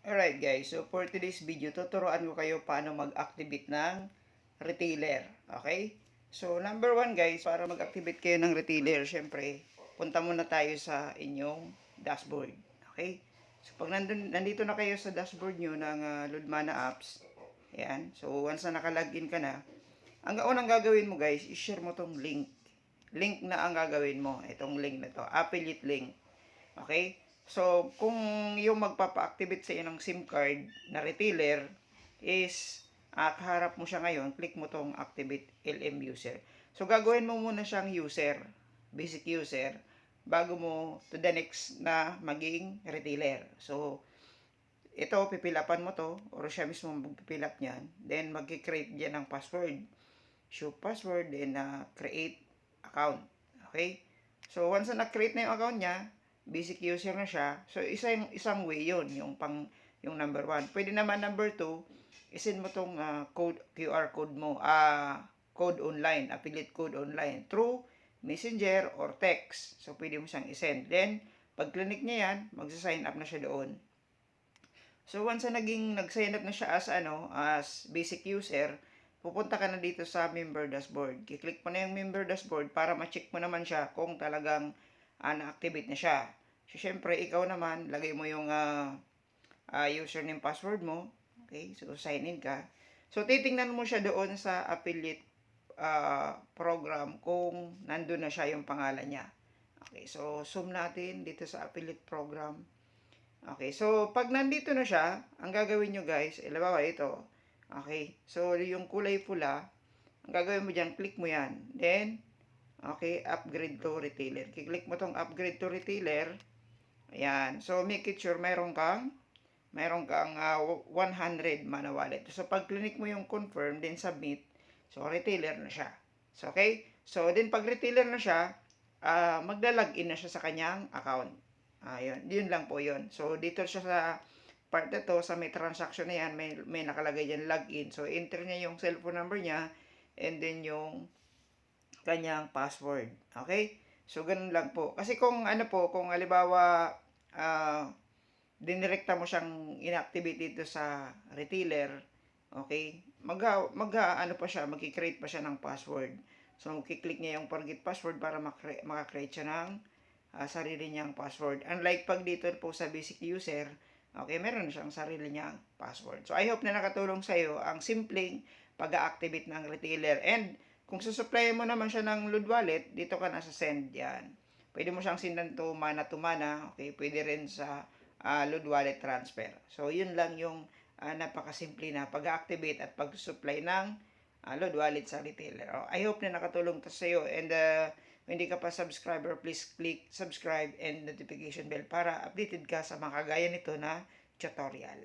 Alright guys, so for today's video, tuturuan ko kayo paano mag-activate ng retailer. Okay? So number one guys, para mag-activate kayo ng retailer, syempre, punta muna tayo sa inyong dashboard. Okay? So pag nandito na kayo sa dashboard nyo ng Ludmana apps, ayan, so once na nakalagin ka na, ang unang gagawin mo guys, i-share mo tong link. Link na ang gagawin mo, itong link na to, affiliate link. Okay? So, kung yung magpapa-activate sa iyo ng SIM card na retailer is kaharap mo siya ngayon, click mo tong activate LM user. So, gagawin mo muna siyang user, basic user, bago mo to the next na maging retailer. So, ito, pipilapan mo to, or siya mismo magpipilap niyan. Then, mag-create diyan ng password. Show password, then create account. Okay? So, once na na-create na yung account niya, basic user na siya. So, isang way yun, yung number 1. Pwede naman number 2, isend mo tong code, QR code mo, code online, affiliate code online, through messenger or text. So, pwede mo siyang isend. Then, pag clinic niya yan, magsa-sign up na siya doon. So, once na nag-sign up na siya as basic user, pupunta ka na dito sa member dashboard. Kiklik mo na yung member dashboard para ma-check mo naman siya kung talagang na-activate na siya. So, syempre, ikaw naman, lagay mo yung username, password mo. Okay, so sign in ka. So, titingnan mo siya doon sa affiliate program kung nandun na siya yung pangalan niya. Okay, so zoom natin dito sa affiliate program. Okay, so pag nandito na siya, ang gagawin nyo guys, ilabawa ito. Okay, so yung kulay pula, ang gagawin mo dyan, click mo yan. Then, okay, upgrade to retailer. Kiklik mo tong upgrade to retailer. Ayan, so make it sure meron kang 100 mana wallet. So pag click mo yung confirm, then submit, so retailer na siya. So okay, so then pag retailer na siya, magla-login na siya sa kanyang account. Ayun, yun lang po yun. So dito siya sa part na to, sa may transaction na yan, may nakalagay dyan login. So enter niya yung cellphone number niya, and then yung kanyang password. Okay? So, ganun lang po. Kasi kung kung halimbawa, dinirekta mo siyang inactivate dito sa retailer, okay? Magki-create pa siya ng password. So, kiklik niya yung forget password para maka-create siya ng sarili niyang password. Unlike pag dito po sa basic user, okay, meron na siyang sarili niyang password. So, I hope na nakatulong sa iyo ang simpleng pag-activate ng retailer. And, kung susupply mo naman siya ng load wallet, dito ka na sa send yan. Pwede mo siyang sindan to mana. Okay, pwede rin sa load wallet transfer. So, yun lang yung napakasimple na pag-activate at pag-supply ng load wallet sa retailer. I hope na nakatulong to sa iyo. And kung hindi ka pa subscriber, please click subscribe and notification bell para updated ka sa mga kagaya nito na tutorial.